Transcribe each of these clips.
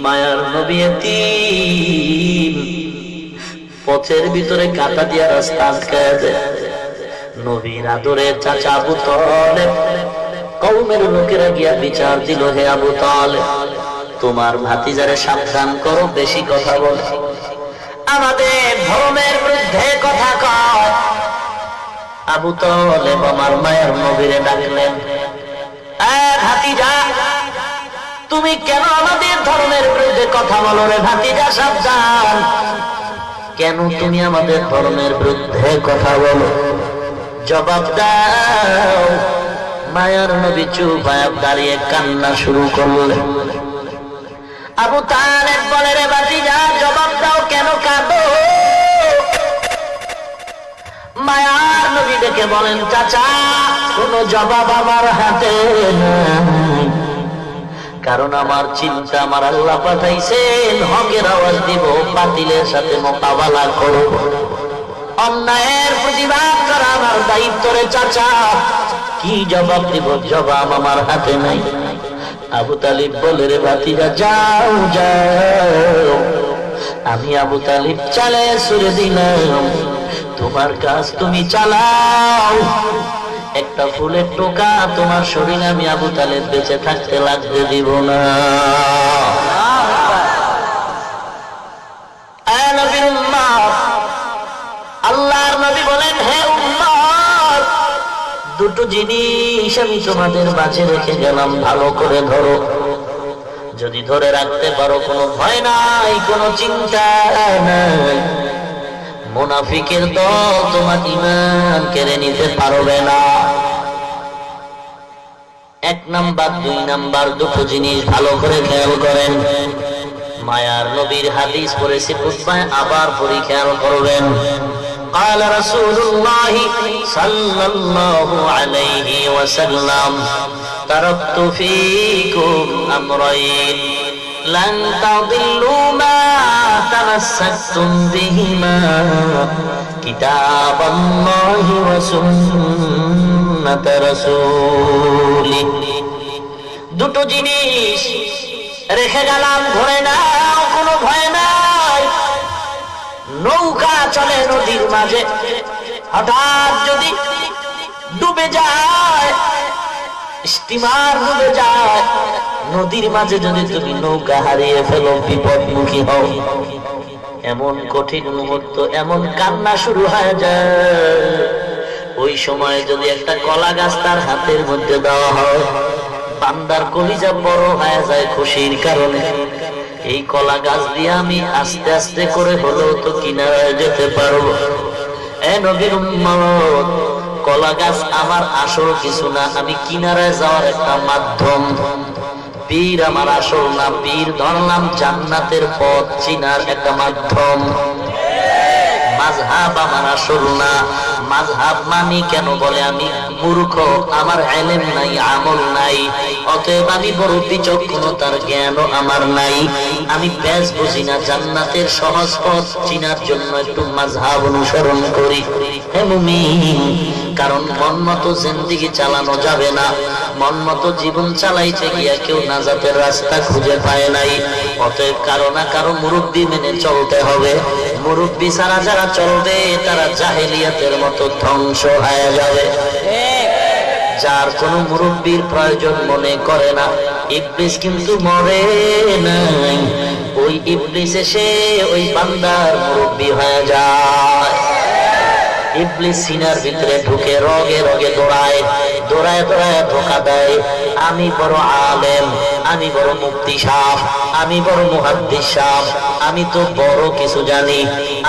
মায়ার নবী এতিম, পথের ভিতরে কাঁটা দিয়া রাস্তা আটকায় দেয়। নবীর আদরে চাচা আবু তালেব কওমের লোকেরা গিয়া বিচার দিল, হে আবু তালেব, তোমার ভাতিজারে সাবধান করো, বেশি কথা বলে, আমাদের ধর্মের বিরুদ্ধে কথা কয়। আবু তালেব আমার মায়ের নবীরে ডাকলেন, ভাতিজা, তুমি কেন আমাদের ধর্মের বিরুদ্ধে কথা বলো রে ভাতিজা, সাবধান, কেন তুমি আমাদের ধর্মের বিরুদ্ধে কথা বলো, জবাব দাও। মায়ার নবী চুপ হয়ে দাঁড়িয়ে কান্না শুরু করলেন। আবু তালেব বলে, রে ভাতিজা, জবাব দাও, কেন কাঁদো? মায়ার নবী ডেকে বলেন, চাচা, কোনো জবাব আমার হাতে নাই, কারণ আমার চিন্তা আমার আল্লাহ পাঠাইছেন হকের আওয়াজ দিব, বাতিলের সাথে মোকাবেলা করব, অন্যায়ের প্রতিবাদ করা আমার দায়িত্ব রে চাচা, কি জবাব দিব, জবাব আমার হাতে নাই। আবু তালিব বলে, রে ভাতিজা, যাও যাও, আমি আবু তালিব চালে সুরে দিলাম, তোমার কাজ তুমি চালাও, একটা ফুলের টোকা তোমার শরীরে আমি আবু তালেব বেঁচে থাকতে লাগতে দিব না। নবীর উম্মত, আল্লাহর নবী বলেন, হে উম্মত, দুটো জিনিস আমি তোমাদের মাঝে রেখে গেলাম, ভালো করে ধরো, যদি ধরে রাখতে পারো কোনো ভয় নাই, কোনো চিন্তা নাই, মুনাফিকের দল তোমার ঈমান কেড়ে নিতে পারবে না। এক নাম্বার, দুই নাম্বার, দুটো জিনিস ভালো করে খেয়াল করেন। মায়ার নবীর হাদিস পড়েছি খুতবায়, আবার পড়ি, খেয়াল করবেন। قال رسول الله صلى الله عليه وسلم تركت فيكم أمرين لن تضلوا ما تمسكتم بهما كتاب الله وسنة رسوله। দুটো জিনিস রেখে গেলাম, ধরে নাও, কোনো ভয় নাই। নৌকা চলে নদীর মাঝে, হঠাৎ যদি ডুবে যায়, স্টিমার ডুবে যায়, নদীর মাঝে যদি তুমি নৌকা হারিয়ে ফেলো, বিপদমুখী হও, এমন কঠিন মুহূর্ত, এমন কান্না শুরু হয়ে যায়, ওই সময় যদি একটা কলা গাছ তার হাতের মধ্যে দেওয়া হয়, বান্দার কলিজা বড় হয়ে যায় খুশির কারণে। এই কলা গাছ দিয়ে আমি আস্তে আস্তে করে হলেও তো কিনারায় যেতে পারবো। এ নবীর উম্মত, কলা গাছ আমার আসল কিছু না, আমি কিনারায় যাওয়ার একটা মাধ্যম। পীর আমার আসল না, পীর ধরলাম জান্নাতের পথ চিনার একটা মাধ্যম। মাযহাব আমার আসল না, মাযহাব মানি কেন বলে আমি মূর্খ, আমার ইলম নাই, আমল নাই, অতএব আমি বড় বিচক্ষণতার জ্ঞানও আমার নাই, আমি বেশ বুঝি না, জান্নাতের সহজ পথ চিনার জন্য একটু মাযহাব অনুসরণ করি। হে মুমিন, কারণ মন মতো জিন্দেগি চালানো যাবে না, মন মতো জীবন চালাইতে গিয়া কেউ নাজাতের রাস্তা খুঁজে পায় নাই, অতএব কারো না কারো মুরব্বি মেনে চলতে হবে। মুরব্বি ছাড়া যারা চলবে তারা জাহেলিয়াতের মতো ধ্বংস হয়ে যাবে। যার কোনো মুরব্বির প্রয়োজন মনে করে না, ইবলিস কিন্তু মরে নাই, ওই ইবলিস এসে ওই বান্দার মুরব্বি হয়ে যায়। ইবলিস সিনার ভিতরে ঢুকে রগে রগে দৌড়ায়, দৌড়ায় দৌড়ায় ধোঁকা দেয়, আমি বড় আলেম, আমি বড় মুফতি সাহেব, আমি বড় মুহাদ্দিস সাহেব, আমি তো বড় কিছু জানি,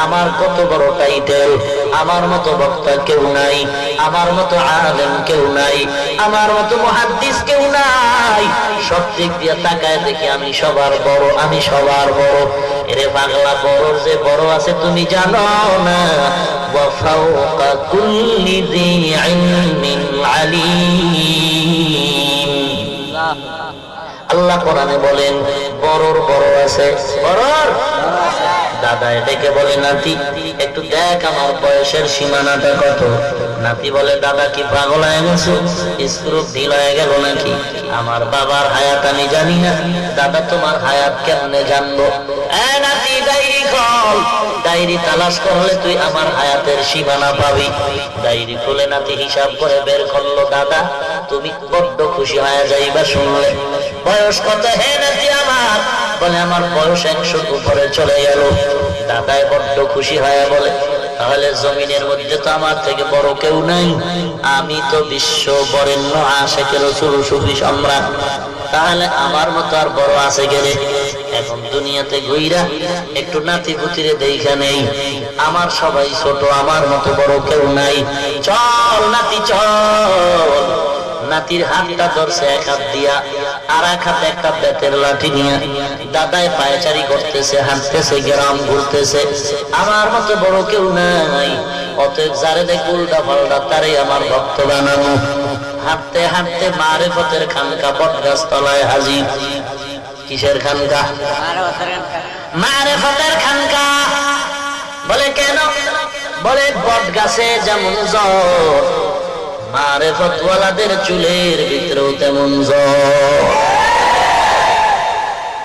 আমার কত বড় টাইটেল, আমার মতো বক্তা কেউ নাই, আমার মতো আলেম কেউ নাই, আমার মতো মুহাদ্দিস কেউ নাই, সব দিক দিয়ে তাকায় দেখি আমি সবার বড়, আমি সবার বড়। এরে পাগলা, বড় যে বড় আছে তুমি জানো না, ওয়া ফাওকা কুল্লি যী ইলমিন আলীম। আল্লাহ কোরআনে বলেন, বড়র বড় আছে, বড়র দাদায় ডেকে বলে, নাতি একটু দেখ আমার বয়সের সীমানাটা কত। নাতি বলে, দাদা কি পাগল হয়ে গেছে, স্ক্রু ঢিল হয়ে গেল নাকি? আমার বাবার হায়াত আমি জানি না, দাদা তোমার হায়াত কেমনে জানবো? নাতি ডায়েরি খোল, ডায়েরি তালাশ করলে তুই আমার হায়াতের সীমানা পাবি। ডায়েরি খুলে নাতি হিসাব করে বের করলো। দাদা তুমি বড্ড খুশি হয়ে যাইবা শুনলে। বয়স কত হে নাতি আমার? বলে, আমার বয়স 100 উপরে চলে গেল। দাদায় বড্ড খুশি হয়ে বলে, তাহলে জমিনের মধ্যে তো আমার থেকে বড় কেউ নাই, আমি তো বিশ্ব বরেণ্য আশিকে রাসূল সুফি সম্রাট, তাহলে আমার মতো আর বড় আছে গেলে। এখন দুনিয়াতে ঘুইরা একটু নাতি পুতিরে দেখা নেই, আমার সবাই ছোট, আমার মতো বড় কেউ নাই। চল নাতি চল। নাতির হাতটা ধরছে এক হাত দিয়া, আর এক হাতে একটা বেতের লাঠি নিয়ে। দাদায় পায়চারি করতেছে, হাঁটতেছে, গ্রাম ঘুরতেছে, আমার মতো বড় কেউ নাই। অতএব যারে দেখে উল্টা পাল্টা তারে আমার ভক্ত বানানো। হাঁটতে হাঁটতে মারেফতের খানকা বটগাছ তলায় হাজির। কিসের খানকা? মারেফতের খানকা। বলে কেন? বলে বটগাছে যেমন জ্বর, মারেফতওয়ালাদের চুলের ভিতরেও তেমন জ্বর।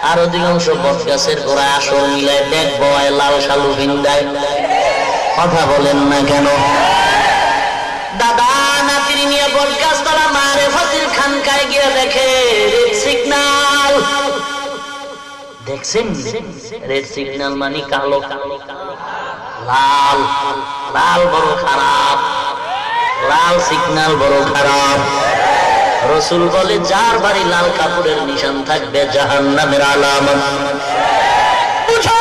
আর অধিকাংশ বটগাছের গোড়ায় আসর মিলায়, ব্যাগ বয়, লাল শালু ভিন্দায়। কথা বলেন না কেন? দাদা নাতির নিয়ে বটগাছ তলা মারেফতের খানকায় গিয়ে দেখে রেড সিগন্যাল। দেখছেন রেড সিগন্যাল মানে কালো, লাল লাল বড় খারাপ, লাল সিগন্যাল বড় খারাপ। রাসূল বলে, যার বাড়ি লাল কাপড়ের নিশান থাকবে জাহান্নামের আলামত। বুঝো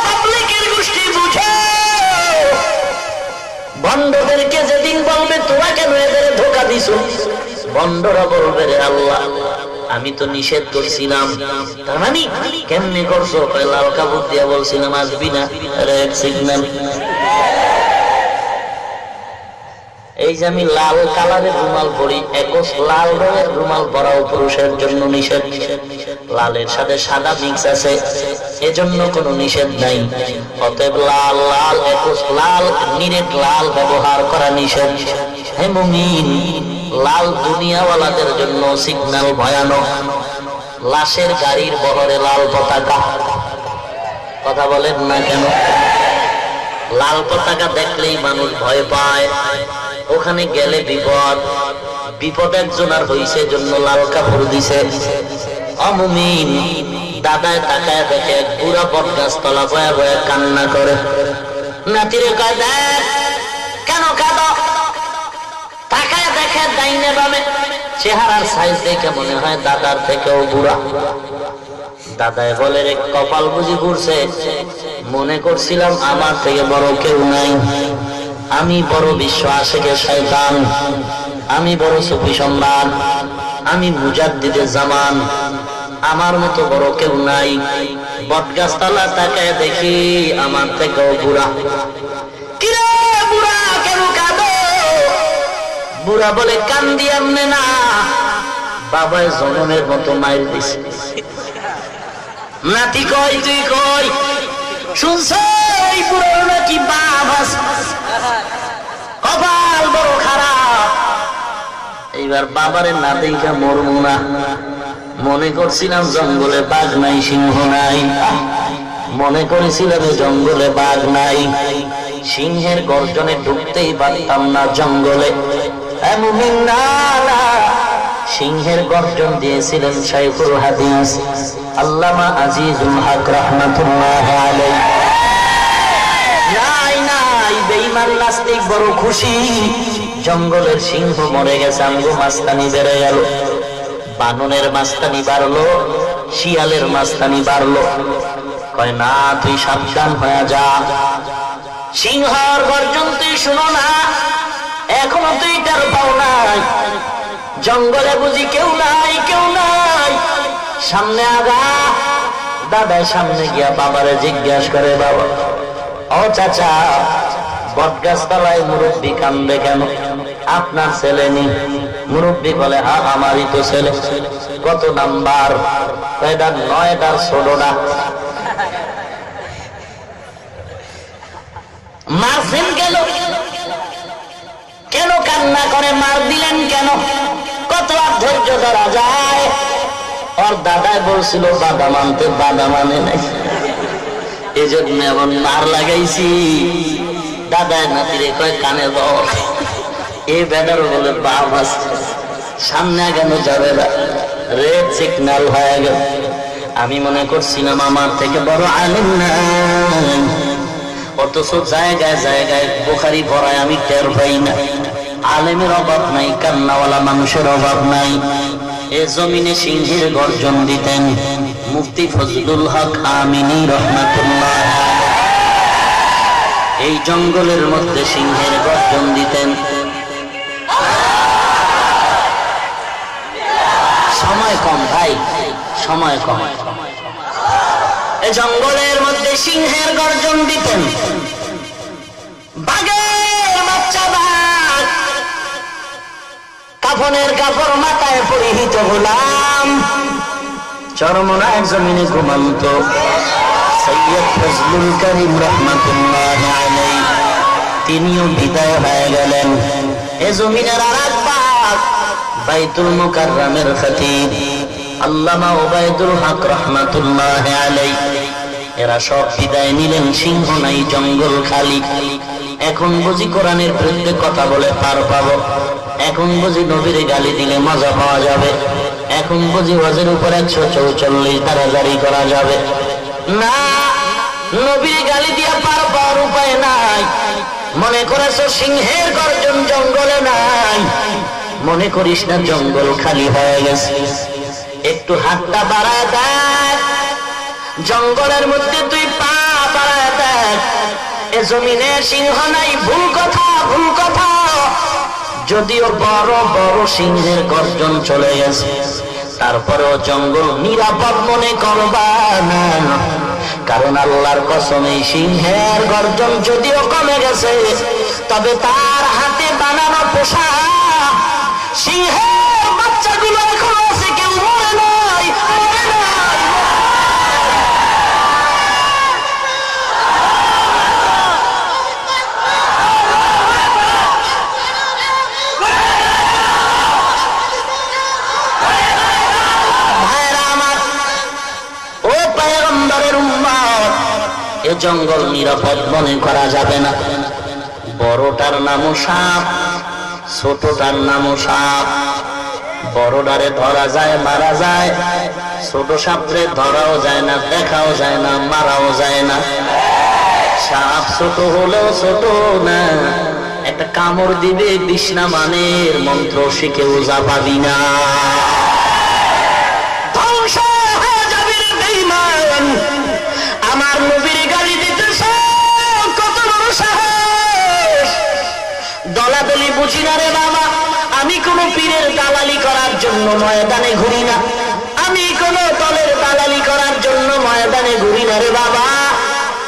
পাবলিকের গোষ্ঠী, বুঝো। বন্ধদেরকে যেদিন বলবে তোরা কেন এদের ধোঁকা দিছো, বন্ধরা বলবে, রে আল্লাহ আমি তো নিষেধ করছিলাম। তার মানে কেমনে করছো? লাল কাপড় দিয়া বলছিলাম আসবি না, রেড সিগন্যাল। এই যে আমি লাল কালারের রুমাল পরি, একশ লাল রঙের রুমাল পরাও পুরুষের জন্য নিষেধ। লালের সাথে সাদা মিক্স আছে, এজন্য কোনো নিষেধ নাই। অতএব লাল লাল একশ লাল নিরেট লাল ব্যবহার করা নিষেধ। হে মুমিন, লাল দুনিয়াওয়ালাদের জন্য সিগন্যাল ভয়ানক। লাশের গাড়ির বহরে লাল পতাকা। কথা বলেন না কেন? লাল পতাকা দেখলেই মানুষ ভয় পায়, ওখানে গেলে বিপদ। বিপদ একজন আর হইছে, জন্য লাল কাপড় দিছে। অমুমিন দাদায় তাকায় দেখে পুরা বটগাছ তলা বয়া বয়া কান্না করে। নাতিরে কয়, দেখ কেন কাঁদো? তাকায় দেখে ডাইনে বামে, চেহারার সাইজ দেখে মনে হয় দাদার থেকেও বুড়া। দাদায় বলে, রে কপাল বুঝি ঘুরছে, মনে করছিলাম আমার থেকে বড় কেউ নাই। আমি বড় বিশ্ব আশিকে শয়তান, আমি বড় সুফি সম্রাট, আমি মুজাদ্দিদে জামান, আমার মতো বড় কেউ নাই। বটগাছ তলা তাকায় দেখি আমার থেকেও বুড়া। কিরে বুড়া কেন কাঁদো? বুড়া বলে, কান্দি আমনে না, বাবায় জনমের মতো মাইর দিছে। নাতি কই, তুই কই? শুনছ এই বুড়ো নাকি বাপ আছে, কপাল বড় খারাপ। এইবার বাবারে না দেখা মরবো না। মনে করছিলাম জঙ্গলে বাঘ নাই, সিংহ নাই। মনে করেছিলাম জঙ্গলে বাঘ নাই, সিংহের গর্জনে ঢুকতেই পারতাম না জঙ্গলে। এমন না, সিংহের গর্জন দিয়েছিলেন শাইখুল হাদিস আল্লামা আজিজুল হক রাহমাতুল্লাহ আলাইহি। নাই নাই, বেঈমান নাস্তিক বড় খুশি, জঙ্গলের সিংহ মরে গেছে, আমগো মাস্তানি বেড়ে গেল। বাননের মাস্তানি বাড়লো, শিয়ালের মাস্তানি বাড়লো। কয় না, তুই সাবধান হয়ে যা, সিংহর গর্জন তুই শুনো না, এখনো তুই তার পাও নাই। জঙ্গলে বুঝি কেউ নাই, কেউ নাই, সামনে আগা। দাদার সামনে গিয়া বাবারে জিজ্ঞাসা করে, বাবা ও চাচা, বটগাছ তলায় মুরব্বী কান্দে কেন? আপনার ছেলে নি? মুরব্বী বলে, হ্যাঁ আমারই তো ছেলে। কত নাম্বার? 9টার ছোট না। মারছেন কেন? কেন কান্না করে মার দিলেন কেন? কত আর ধৈর্য ধরা যায়? ওর দাদাই বলছিল বাবা মানতে, বাবা মানে নাই, এই জন্য এমন মার লাগাইছি। দাদায় নাতিরে কয় কানে দাও, এ বেদার বলে বাপ আছে, সামনে আগানো যাবে না, রেড সিগন্যাল হয়ে গেল। আমি মনে করছিলাম আমার থেকে বড় আলেম নাই, অথচ জায়গায় জায়গায় বুখারী পড়ায় আমি টের পাই না। আলেমের অভাব নাই, কান্নাওয়ালা মানুষের অভাব নাই। এ জমিনে সিংহের গর্জন দিতেন মুফতি ফজলুল হক আমিনী রহমাতুল্লাহ। এই জঙ্গলের মধ্যে সিংহের গর্জন দিতেন। সময় কম ভাই, সময় কম। এই জঙ্গলের মধ্যে সিংহের গর্জন দিতেন। বাঘের বাচ্চা বাঘ, কাফনের কাপড় মাথায় পরিহিত গোলাম, চরমনায় জমিনে ঘুমন্ত সৈয়দ ফজলুল করিম রহমাতুল্লাহ আলাইহি, তিনিও বিদায় হয়ে গেলেন। এ জমিনের আরেক বাঘ বাইতুল মুকাররমের খতীব আল্লামা ওবায়দুল হক রহমাতুল্লাহ আলাইহি, এরা সব বিদায় নিলেন। সিংহ নাই, জঙ্গল খালি। এখন বুঝি কোরআনের বিরুদ্ধে কথা বলে পার পাবো? এখন বুঝি নবীর গালি দিলে মজা পাওয়া যাবে? এখন বুঝি ওয়াজের উপর 144 ধারা জারি করা যাবে? না, নবীর গালি দিয়ে পার পাওয়ার উপায় নাই। মনে করেছো সিংহের গর্জন জঙ্গলে নাই? মনে করিস না জঙ্গল খালি হয়ে গেছে। একটু হাতটা বাড়ায় দেখ, জঙ্গলের মধ্যে তুই পা বাড়ায় দেখ। এ জমিনে সিংহ নাই, ভুল কথা, ভুল কথা। যদিও বড় বড় সিংহের গর্জন চলে গেছে, তারপরেও জঙ্গল নিরাপদ মনে করবা না। কারণ আল্লাহর কসম, এই সিংহের গর্জন যদিও কমে গেছে, তবে তার হাতে বানানো পোশাক সিংহের বাচ্চাগুলো এখন আছে, কেউ মরে নাই, মরে নাই। এ জঙ্গল নিরাপদ মনে করা যাবে না। বড়টার নামও সাপ, ছোটটার নামও সাপ। বড়টারে ধরা যায়, মারা যায়। ছোট সাপরে ধরাও যায় না, দেখাও যায় না, মারাও যায় না। সাপ ছোট হলেও ছোট না, একটা কামড় দিবে, বিষ্ণা মানের মন্ত্র শিখে ওজা পাবি না। ধ্বংস হয়ে যাবে বেঈমান। আমার নবীর গালি দিতেছে, কত বড় সাহস! দলাদলি বুঝি না রে বাবা। আমি কোন পীরের দালালি করার জন্য ময়দানে ঘুরি না, আমি কোন দলের দালালি করার জন্য ময়দানে ঘুরি না রে বাবা।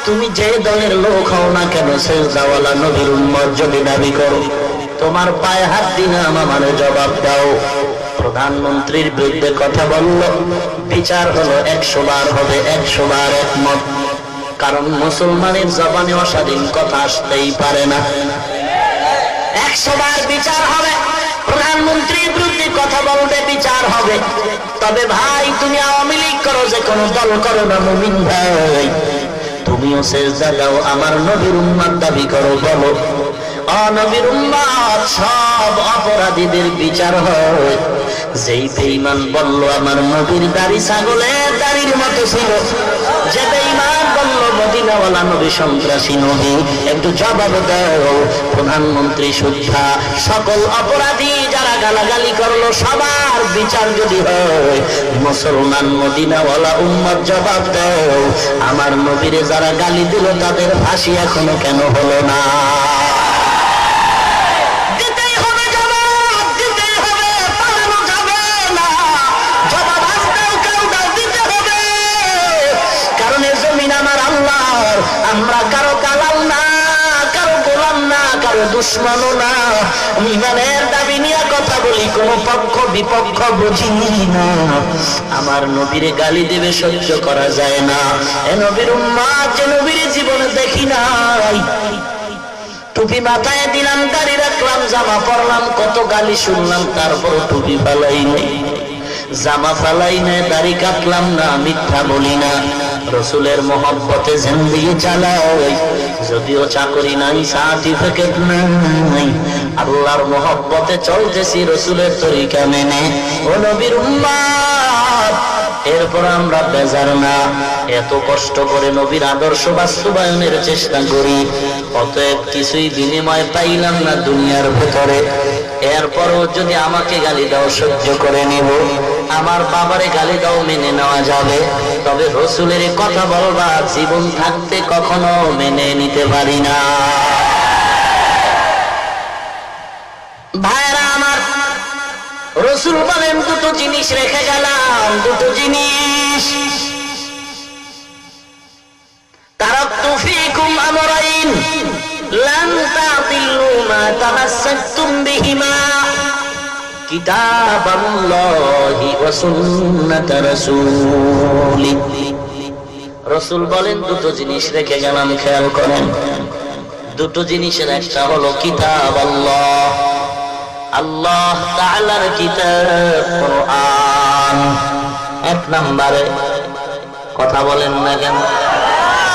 তুমি যে দলের লোক হও না কেন, সেজদাওয়ালা নবীর উম্মত যদি দাবি করো, তোমার পায়ে হাত দিনা আমার জবাব দাও। প্রধানমন্ত্রীর বিরুদ্ধে কথা বলল, বিচার হলো 100 বার হবে, 100 বার একমত। কারণ মুসলমানের জবানে অস্বাধীন কথা আসতেই পারে না। 100 বার বিচার হবে। প্রধানমন্ত্রীর বিরুদ্ধে কথা বলতে বিচার হবে। তবে ভাই, তুমি আওয়ামী লীগ করো, যে কোনো দল করো না, মুমিন ভাই, তুমিও সেজদা দাও, আমার নবীর উম্মত দাবি করো, বলো নবীর উম্মত। সব অপরাধীদের বিচার হয়। যেই বেঈমান বলল আমার নবীর দাড়ি ছাগলের দাড়ির মতো ছিল, যে বেঈমান বলল মদিনাওয়ালা নবী সন্ত্রাসী নবী, একটু জবাব দাও। প্রধানমন্ত্রী সুদ্ধা সকল অপরাধী যারা গালাগালি করলো, সবার বিচার যদি হয়, মুসলমান মদিনাওয়ালা উম্মত জবাব দাও, আমার নবীরে যারা গালি দিল তাদের ফাঁসি এখনো কেন হলো না? আমরা কারো কালাম না, কারো গোলাম না, কারো দুশ্মনও না। ইমানের দাবি নিয়ে কথা বলি, কোন পক্ষ বিপক্ষ বুঝি না। আমার নবীরে গালি দেবে সহ্য করা যায় না। এ নবীর উম্মত যে নবীর জীবনে দেখি নাই, টুপি মাথায় দিলাম, দাড়ি রাখলাম, জামা পরলাম, কত গালি শুনলাম, তারপর টুপি ফালাই নাই, জামা ফালাই নাই, দাড়ি কাটলাম না, মিথ্যা বলি না, রসুলের মহব্বতে জিন্দেগি চালাই। যদিও চাকরি নাই, সার্টিফিকেট নাই, আল্লাহর মহব্বতে চলতেছি রসুলের তরিকা মেনে। ও নবীর উম্মত, এরপর আমরা বেজার না, এত কষ্ট করে নবীর আদর্শ বাস্তবায়নের চেষ্টা করি, অতএব কিছুই বিনিময় পাইলাম না দুনিয়ার ভেতরে। এরপরও যদি আমাকে গালি দাও সহ্য করে নিব, আমার বাবারে গালি দাও মেনে নেওয়া যাবে, তবে রসুলের কথা বলবা জীবন থাকতে কখনো মেনে নিতে পারি না। ভাইরা আমার, রসুল বলেন দুটো জিনিস রেখে গেলাম, দুটো জিনিস। তারাকতু ফীকুম আমরাইন লান তাদিল্লু মা তামাসসাকতুম বিহিমা কিতাবাল্লাহি ওয়া সুন্নাত রাসূলি। রসুল বলেন দুটো জিনিস রেখে গেলাম, খেয়াল করেন। দুটো জিনিসের একটা হলো কিতাব আল্লাহ, আল্লাহ তাআলার কিতাব কোরআন। এক নম্বরে কথা বলেন না কেন?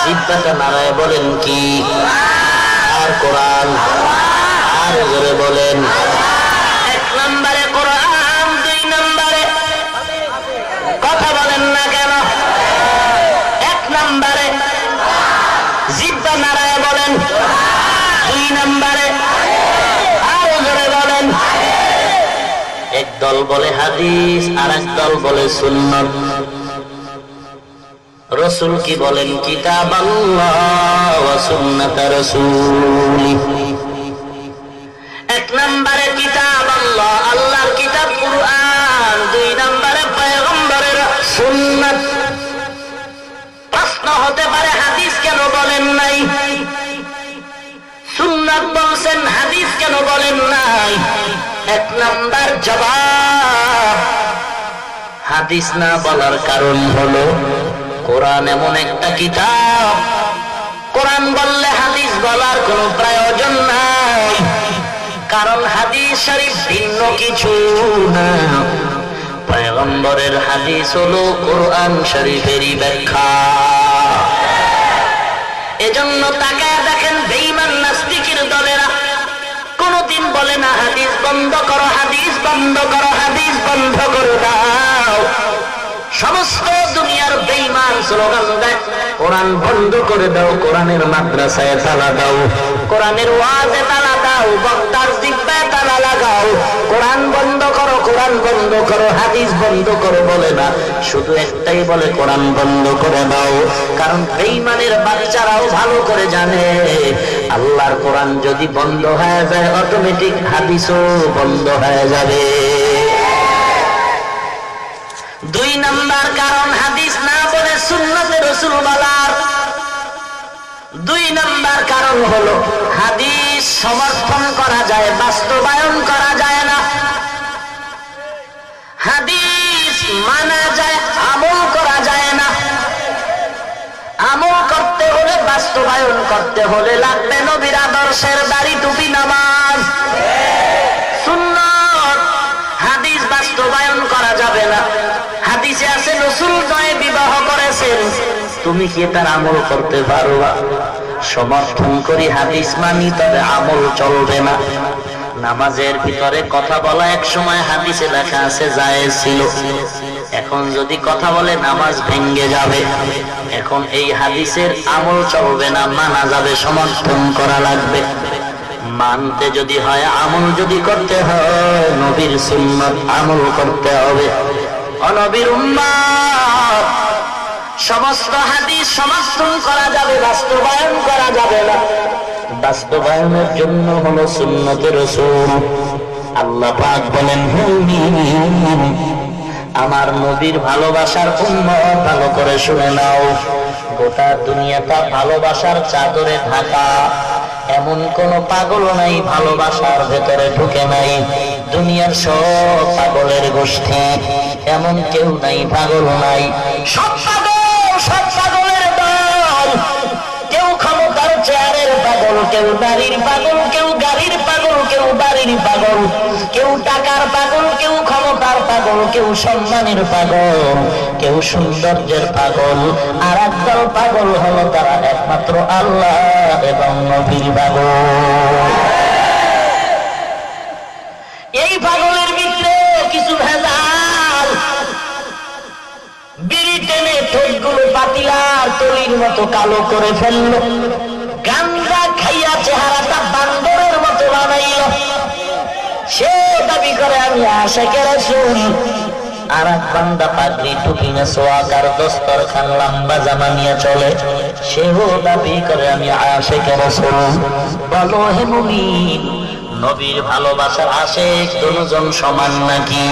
জিহ্বাটা নাড়ায় বলেন কি? আর কোরআন, আর জোরে বলেন। এক নম্বরে কোরআন, দুই নম্বরে কথা বলেন না কেন? এক নম্বরে জিহ্বা নাড়ায় বলেন, দুই নম্বরে আর জোরে বলেন। এক দল বলে হাদিস, আর এক দল বলে সুন্নাত। রসুল কি বলেন? কিতাব আল্লাহ ওয়া সুন্নাত রাসূলি। এক নম্বরে কিতাব আল্লাহ, আল্লাহর কিতাব কুরআন, দুই নম্বরে পয়গম্বরের সুন্নাত। প্রশ্ন হতে পারে হাদিস কেন বলেন নাই? সুন্নাত বলছেন, হাদিস কেন বলেন নাই? এক নাম্বার জবাব, হাদিস না বলার কারণ হলো কোরআন এমন একটা কিতাব, কোরআন বললে হাদিস বলার কোনো প্রয়োজন নাই, কারণ হাদিস শরীফ ভিন্ন কিছু না। পয়গম্বরের হাদিস হলো কোরআন শরীফেরই ব্যাখ্যা। এজন্য তাকায় দেখেন বেঈমান নাস্তিকের দলেরা কোনদিন বলে না হাদিস বন্ধ করো, হাদিস বন্ধ করো, হাদিস বন্ধ করে দাও। সমস্ত দুনিয়ার বেঈমান স্লোগান দেয় কোরআন বন্ধ করে দাও, কোরআনের মাদ্রাসায় তালা দাও, কোরআনের ওয়াজে তালা দাও, বক্তার জিহ্বায় তালা লাগাও, কোরআন বন্ধ করো, কোরআন বন্ধ করো, হাদিস বন্ধ করো বলে না, শুধু একটাই বলে কোরআন বন্ধ করে দাও। কারণ বেঈমানের বাচ্চারাও ভালো করে জানে আল্লাহর কোরআন যদি বন্ধ হয়ে যায় অটোমেটিক হাদিসও বন্ধ হয়ে যাবে। দুই নাম্বার কারণ হাদিস না বলে সুন্নতে রাসূল বলার। দুই নাম্বার কারণ হলো হাদিস সমর্থন করা যায়, বাস্তবায়ন করা যায় না। হাদিস মানা যায়, আমল করা যায় না। আমল করতে হলে, বাস্তবায়ন করতে হলে লাগবে নবীর আদর্শের দাড়ি, টুপি, নামাজ, সুন্নাত। হাদিস বাস্তবায়ন করা যাবে না। হাদিসে আছে রাসূল নয় বিবাহ করেছেন, তুমি কি তার আমল করতে পারবা? সমর্থন করি, হাদিস মানি, তবে আমল চলবে না। নামাজের ভিতরে কথা বলা এক সময় হাদিসে লেখা আছে জায়েজ ছিল, এখন যদি কথা বলে নামাজ ভেঙ্গে যাবে। এখন এই হাদিসের আমল চলবে না, মানা যাবে, সমর্থন করা লাগবে। মানতে যদি হয়, আমল যদি করতে হয়, নবীর সুন্নাত আমল করতে হবে। নবীর উম্মত সমস্ত হাদিস সমর্থন করা যাবে, বাস্তবায়ন করা যাবে না। বাস্তবায়নের জন্য হলো সুন্নতে রাসূল। আল্লাহ পাক বলেন, আমার নবীর ভালোবাসার উম্মত ভালো করে শুনে নাও, গোটা দুনিয়াটা ভালোবাসার চাদরে ঢাকা, এমন কোন পাগল নাই ভালোবাসার ভেতরে ঢুকে নাই। দুনিয়ার সব পাগলের গোষ্ঠী, এমন কেউ নাই পাগল নাই। সব পাগল, সব পাগলের দল। কেউ ক্ষমতার চেয়ারের পাগল, কেউ বাড়ির পাগল, কেউ গাড়ির পাগল, কেউ বাড়ির পাগল, কেউ টাকার পাগল, কেউ ক্ষমতার পাগল, কেউ সম্মানের পাগল, কেউ সৌন্দর্যের পাগল। আর একদল পাগল হলো তারা একমাত্র আল্লাহ এবং নবীর পাগল। এই পাগলের ভিতরে কিছু ভেজাল। বিড়ি টেনে ঠোঁটগুলো পাতিলার তলির মতো কালো করে ফেলল, গাঞ্জা খাইয়া চেহারাটা বান্দরের মতো বানাইল। সে দাবি করে আমি আশিকে রাসূল। আর এক বান্দা পাগড়ি টুপি না সোয়াকার দস্তরখান লম্বা জামা নিয়ে চলে, সেও দাবি করে আমি আশিকে রাসূল। বলো হে মুমিন, নবীর ভালোবাসার আশিক দুজন সমান নাকি?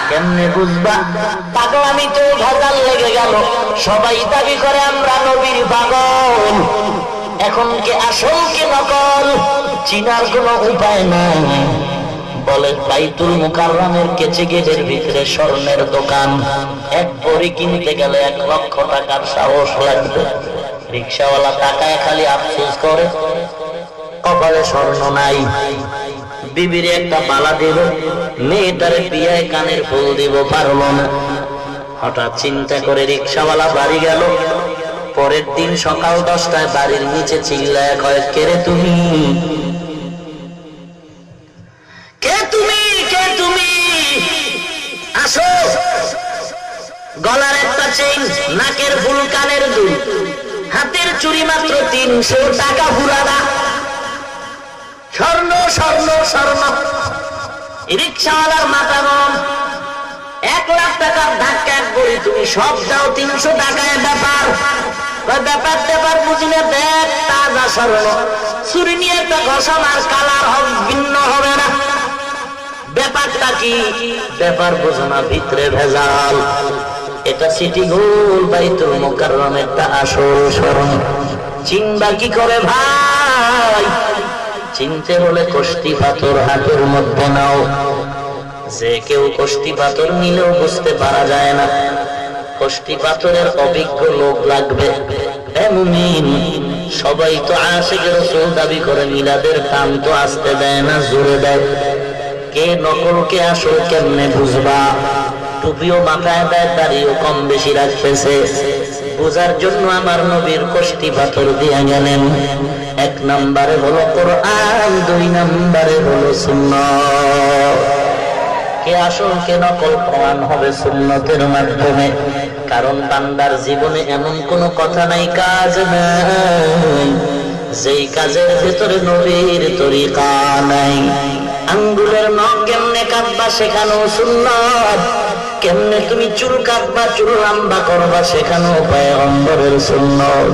কেমনে বুঝবা? পাগলামি তো ভেজাল লেগে গেল। সবাই দাবি করে আমরা নবীর পাগল, এখন কে আসল কে নকল চিনার কোনো উপায় নাই। বলে বাইতুল মুকাররমের কেচে গেটের ভিতরে স্বর্ণের দোকান, এক ভরি কিনতে গেলে 1 লক্ষ টাকার সাহস লাগবে। রিকশাওয়ালা টাকায় খালি আফসোস করে কপালে স্বর্ণ নাই। বিবির একটা বালা দিব, মেয়েটারে বিয়ায় কানের ফুল দিব, পারল না। হঠাৎ চিন্তা করে রিকশাওয়ালা বাড়ি গেল। পরের দিন সকাল 10টায় বাড়ির নিচে চিল্লায় কয়, কে রে তুমি? কে তুমি? কে তুমি? আসো। গলার একটা চেইন, নাকের ফুল, কানের দুল, হাতের চুড়ি মাত্র 300 টাকা পুরানা। স্বর্ণ স্বর্ণ স্বর্ণ। রিকশাওয়ালার মাথা গরম। 1 লাখ টাকার ধাক্কা এক বলি, তুমি সব দাও 300 টাকায় ব্যাপার। ব্যাপার ব্যাপার বুঝি না, দেখ তাজা স্বর্ণ। চুরি নিয়ে একটা ঘষা মার, কালার ভিন্ন হবে না। ব্যাপারটা কি? ব্যাপার বোঝো না, ভিতরে ভেজাল। এটা সিটি গোল বাইতুল মুকাররমেরটা আসল স্বর্ণ। চিনবা কি করে ভাই? চিনতে হলে কষ্টি পাথর হাতের মধ্যে নাও। যে কেউ কষ্টি পাথর নিলেও বুঝতে পারা যায় না। কষ্টি পাথরের অভিজ্ঞ লোক লাগবে। মুমিন, সবাই তো আশিকে রাসূল দাবি করে, মিলাদের কাম তো আসতে দেয় না, জোরে দেয়। কে নকল কে আসল কেমনে বুঝবা? টুপিও মাথায় দেয়, দাড়িও কম বেশি রাখতেছে। বোঝার জন্য আমার নবীর কষ্টি পাথর দিয়ে গেলেন। 1 নম্বরে হলো কোরআন, 2 নম্বরে হলো সুন্নাত। কে আসল কে নকল প্রমাণ হবে সুন্নতের মাধ্যমে। কারণ বান্দার জীবনে এমন কোনো কথা নাই, কাজ নাই, যেই কাজের ভেতরে নবীর তরিকা নাই। আঙ্গুলের নখ কেমনে কাটবা শেখানো সুন্নাত, কেমনে তুমি চুল কাটবা, চুল লম্বা করবা শেখানো পয়গম্বরের সুন্নাত,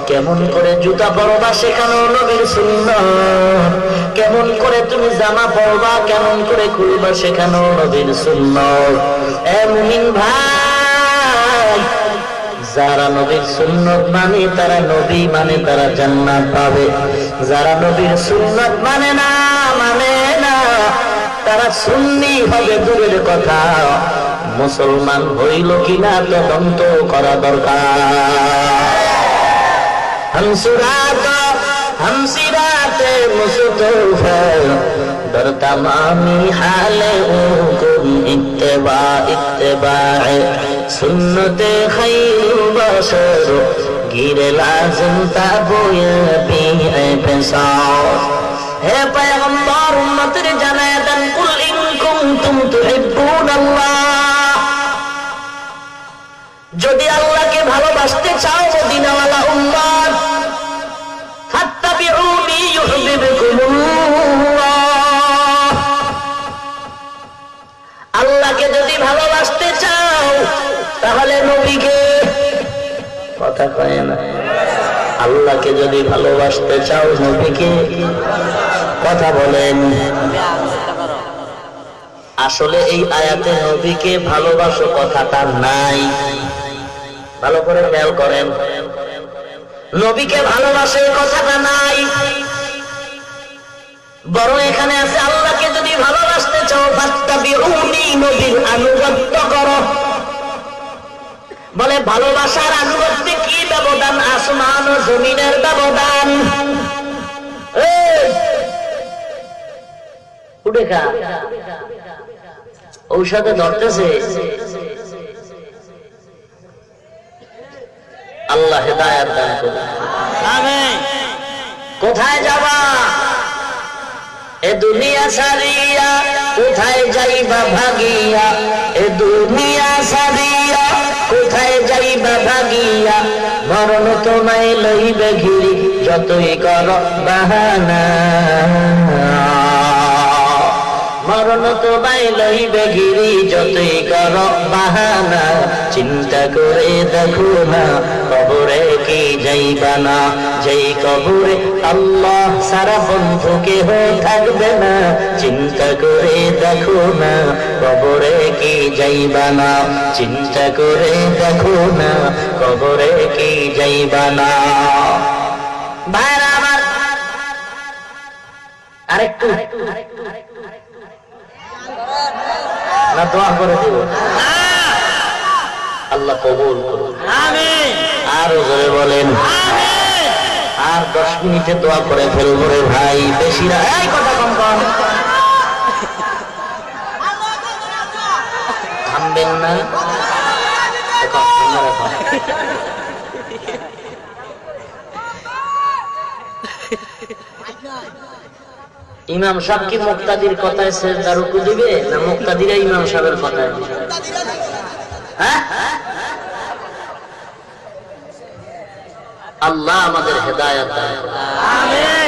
কেমন করে জুতা পরবা শেখানো নবীর সুন্নাত, কেমন করে তুমি জামা পরবা, কেমন করে খুলবা শেখানো নবীর সুন্নাত। এ মুমিন ভাই, যারা নবীর সুন্নাত মানে তারা নবী মানে তারা জান্নাত পাবে। যারা নবীর সুন্নাত মানে না তারা সুন্নি হবে দূরের কথা, মুসলমান হইল কিনা তদন্ত করা দরকার। हमसिराते मुस्तफा दर तमामी हाले उकुम इत्तिबा सुन्नते खैर बशर गिरे लाजिम ताबोया बीए पेशाव। हे पैगंबर उम्मतेर জানায়ে দেন, কুল ইন কুনতুম তুহিব্বুনাল্লাহ, যদি আল্লাহকে ভালোবাসতে চাও মদিনাওয়ালা উম্মত, ফাত্তাবিউনি ইউহিব্বুকুমুল্লাহ, আল্লাহকে যদি ভালোবাসতে চাও তাহলে নবীকে, কথা কয় না, আল্লাহকে যদি ভালোবাসতে চাও নবীকে, কথা বলেন। আসলে এই আয়াতে নবীকে ভালোবাসো কথাটা নাই, ভালো করে খেয়াল করেন। নবীকে ভালোবাসে কথাটা নাই, বরং এখানে আছে আল্লাহকে যদি ভালোবাসতে চাও ফাত্তাবিউনি, নবীর আনুগত্য করো। বলে ভালোবাসার আনুগত্যে কি ব্যবধান? আসমান ও জমিনের ব্যবধান। উঠে খা, ঔষধে ধরতেছে। আল্লাহ হেদায়েত দান করুন। আমিন। কোথায় যাবা এ দুনিয়া সারিয়া, কোথায় যাইবা ভাগিয়া, এ দুনিয়া সারিয়া কোথায় যাইবা ভাগিয়া, মরণ তোমায় লইবে ঘিরি যতই কর বাহানা, মরণ তোমায় লইবে ঘিরি যতই কর বাহানা, চিন্তা করে দেখো না কবরে কি যাইবা না, যেই কবরে আল্লাহ সারা বন্ধু কেহ থাকবে না, চিন্তা করে দেখো না কবরে কি যাইবা না, চিন্তা করে দেখো না কবরে কি যাইবা না। ভাইরা আমার আরেকটু না দোয়া করে দেব, আল্লাহ কবুল করুন। আমিন। আরো জোরে বলেন আমিন। আর 10 মিনিটে দোয়া করে ফেলবো রে ভাই, বেশি না। এই কথা কম কম, থামবেন না। ইমাম সাহেব কি মুক্তাদির কথায় সেজদা রুকু দিবে, না মুক্তাদিরা ইমাম সাহেবের কথায় দিবে? হ্যাঁ, আল্লাহ আমাদের হেদায়েত দান করুন। আমিন।